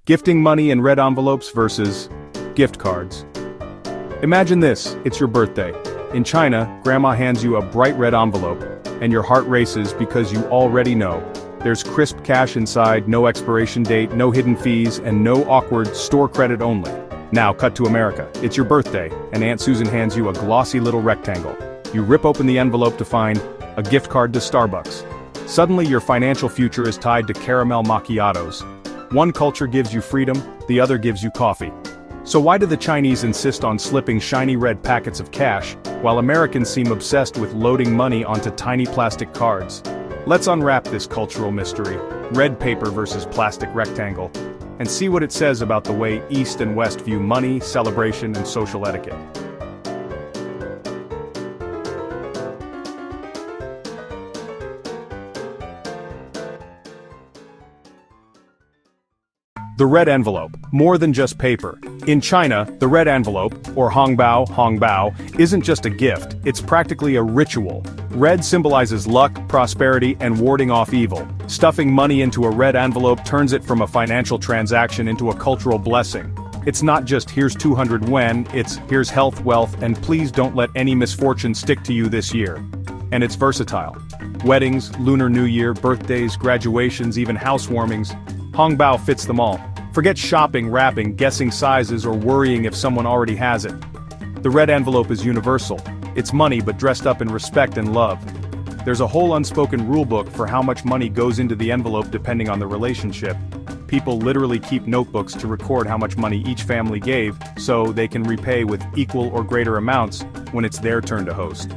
Gifting money in red envelopes versus gift cards. Imagine this, it's your birthday. In China, grandma hands you a bright red envelope, and your heart races because you already know. There's crisp cash inside, no expiration date, no hidden fees, and no awkward store credit only. Now cut to America. It's your birthday, and Aunt Susan hands you a glossy little rectangle. You rip open the envelope to find a gift card to Starbucks. Suddenly your financial future is tied to caramel macchiatos. One culture gives you freedom, the other gives you coffee. So why do the Chinese insist on slipping shiny red packets of cash, while Americans seem obsessed with loading money onto tiny plastic cards? Let's unwrap this cultural mystery, red paper versus plastic rectangle, and see what it says about the way East and West view money, celebration, and social etiquette. The red envelope, more than just paper. In China, the red envelope, or hongbao, isn't just a gift, it's practically a ritual. Red symbolizes luck, prosperity, and warding off evil. Stuffing money into a red envelope turns it from a financial transaction into a cultural blessing. It's not just here's 200 yuan, it's here's health, wealth, and please don't let any misfortune stick to you this year. And it's versatile. Weddings, Lunar New Year, birthdays, graduations, even housewarmings. Hongbao fits them all. Forget shopping, wrapping, guessing sizes, or worrying if someone already has it. The red envelope is universal. It's money but dressed up in respect and love. There's a whole unspoken rulebook for how much money goes into the envelope depending on the relationship. People literally keep notebooks to record how much money each family gave, so they can repay with equal or greater amounts when it's their turn to host.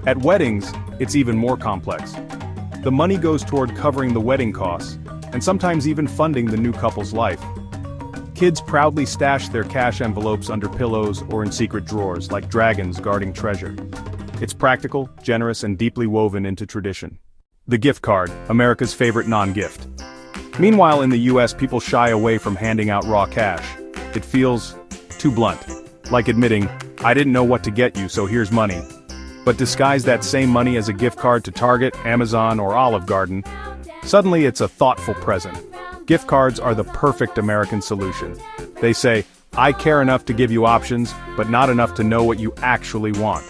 At weddings, it's even more complex. The money goes toward covering the wedding costs, and sometimes even funding the new couple's life. Kids proudly stash their cash envelopes under pillows or in secret drawers, like dragons guarding treasure. It's practical, generous, and deeply woven into tradition. The gift card, America's favorite non-gift. Meanwhile, in the US, people shy away from handing out raw cash. It feels too blunt, like admitting, I didn't know what to get you, so here's money. But disguise that same money as a gift card to Target, Amazon, or Olive Garden. Suddenly it's a thoughtful present. Gift cards are the perfect American solution. They say, I care enough to give you options, but not enough to know what you actually want.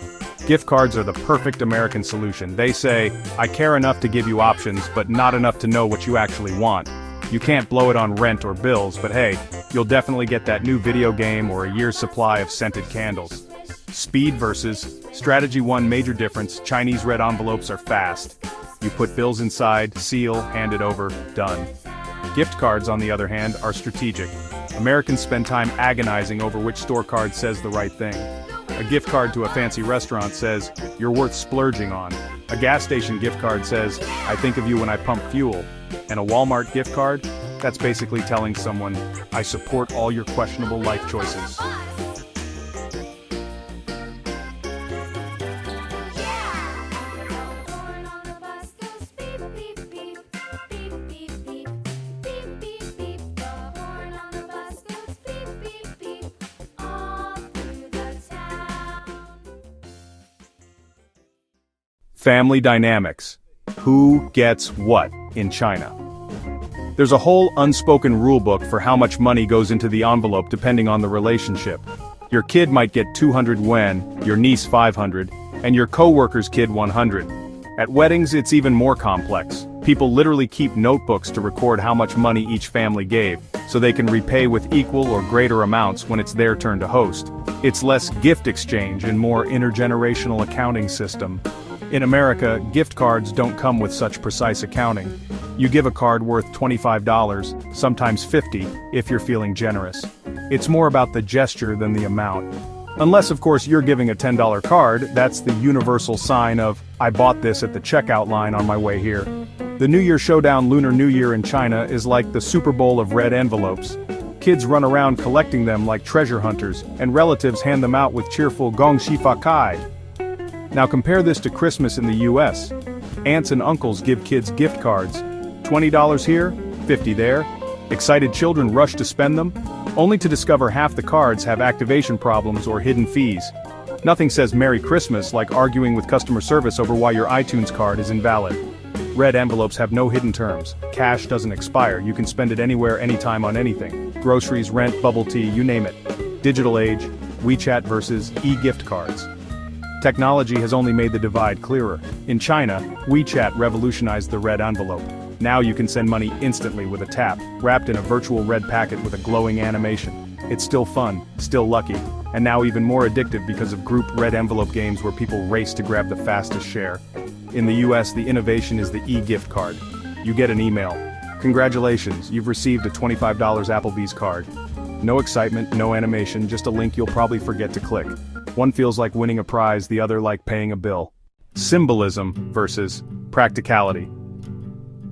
Gift cards are the perfect American solution. They say, I care enough to give you options, but not enough to know what you actually want. You can't blow it on rent or bills, but hey, you'll definitely get that new video game or a year's supply of scented candles. Speed versus strategy. One major difference, Chinese red envelopes are fast. You put bills inside, seal, hand it over, done. Gift cards, on the other hand, are strategic. Americans spend time agonizing over which store card says the right thing. A gift card to a fancy restaurant says, you're worth splurging on. A gas station gift card says, I think of you when I pump fuel. And a Walmart gift card? That's basically telling someone, I support all your questionable life choices. Family dynamics. Who gets what in China? There's a whole unspoken rulebook for how much money goes into the envelope depending on the relationship. Your kid might get 200 yuan, your niece 500, and your co-worker's kid 100. At weddings, it's even more complex. People literally keep notebooks to record how much money each family gave, so they can repay with equal or greater amounts when it's their turn to host. It's less gift exchange and more intergenerational accounting system. In America, gift cards don't come with such precise accounting. You give a card worth $25, sometimes $50, if you're feeling generous. It's more about the gesture than the amount. Unless, of course, you're giving a $10 card, that's the universal sign of, I bought this at the checkout line on my way here. The New Year showdown Lunar New Year in China is like the Super Bowl of red envelopes. Kids run around collecting them like treasure hunters, and relatives hand them out with cheerful Gong Xi Fa Kai. Now compare this to Christmas in the US. Aunts and uncles give kids gift cards. $20 here, $50 there. Excited children rush to spend them, only to discover half the cards have activation problems or hidden fees. Nothing says Merry Christmas like arguing with customer service over why your iTunes card is invalid. Red envelopes have no hidden terms. Cash doesn't expire, you can spend it anywhere, anytime on anything. groceries, rent, bubble tea, you name it. Digital age, WeChat versus e-gift cards. Technology has only made the divide clearer. In China, WeChat revolutionized the red envelope. Now you can send money instantly with a tap, wrapped in a virtual red packet with a glowing animation. It's still fun, still lucky, and now even more addictive because of group red envelope games where people race to grab the fastest share. In the US, the innovation is the e-gift card. You get an email. Congratulations, you've received a $25 Applebee's card. No excitement, no animation, just a link you'll probably forget to click. One feels like winning a prize, the other like paying a bill. Symbolism versus practicality.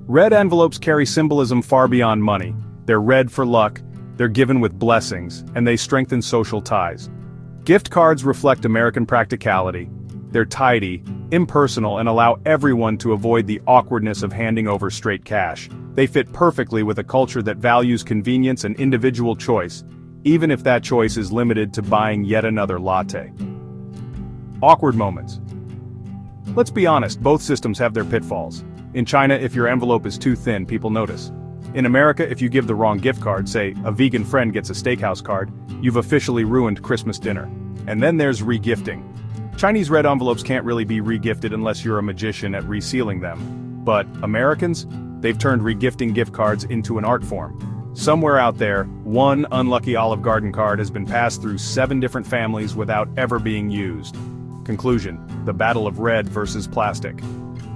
Red envelopes carry symbolism far beyond money. They're red for luck, they're given with blessings, and they strengthen social ties. Gift cards reflect American practicality. They're tidy, impersonal, and allow everyone to avoid the awkwardness of handing over straight cash. They fit perfectly with a culture that values convenience and individual choice, even if that choice is limited to buying yet another latte. Awkward moments. Let's be honest, both systems have their pitfalls. In China, if your envelope is too thin, people notice. In America, if you give the wrong gift card, say, a vegan friend gets a steakhouse card, you've officially ruined Christmas dinner. And then there's regifting. Chinese red envelopes can't really be regifted unless you're a magician at resealing them. But Americans? They've turned regifting gift cards into an art form. Somewhere out there, one unlucky Olive Garden card has been passed through 7 different families without ever being used. Conclusion: the battle of red versus plastic.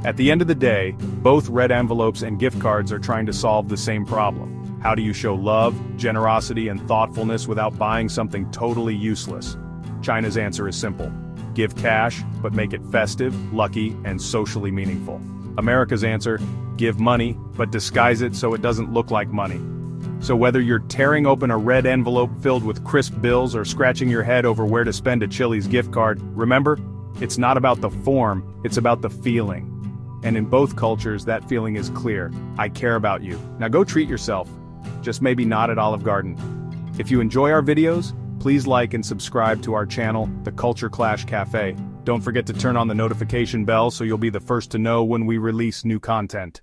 At the end of the day, both red envelopes and gift cards are trying to solve the same problem. How do you show love, generosity, and thoughtfulness without buying something totally useless? China's answer is simple. Give cash, but make it festive, lucky, and socially meaningful. America's answer: give money, but disguise it so it doesn't look like money. So whether you're tearing open a red envelope filled with crisp bills or scratching your head over where to spend a Chili's gift card, remember, it's not about the form, it's about the feeling. And in both cultures, that feeling is clear. I care about you. Now go treat yourself. Just maybe not at Olive Garden. If you enjoy our videos, please like and subscribe to our channel, The Culture Clash Cafe. Don't forget to turn on the notification bell so you'll be the first to know when we release new content.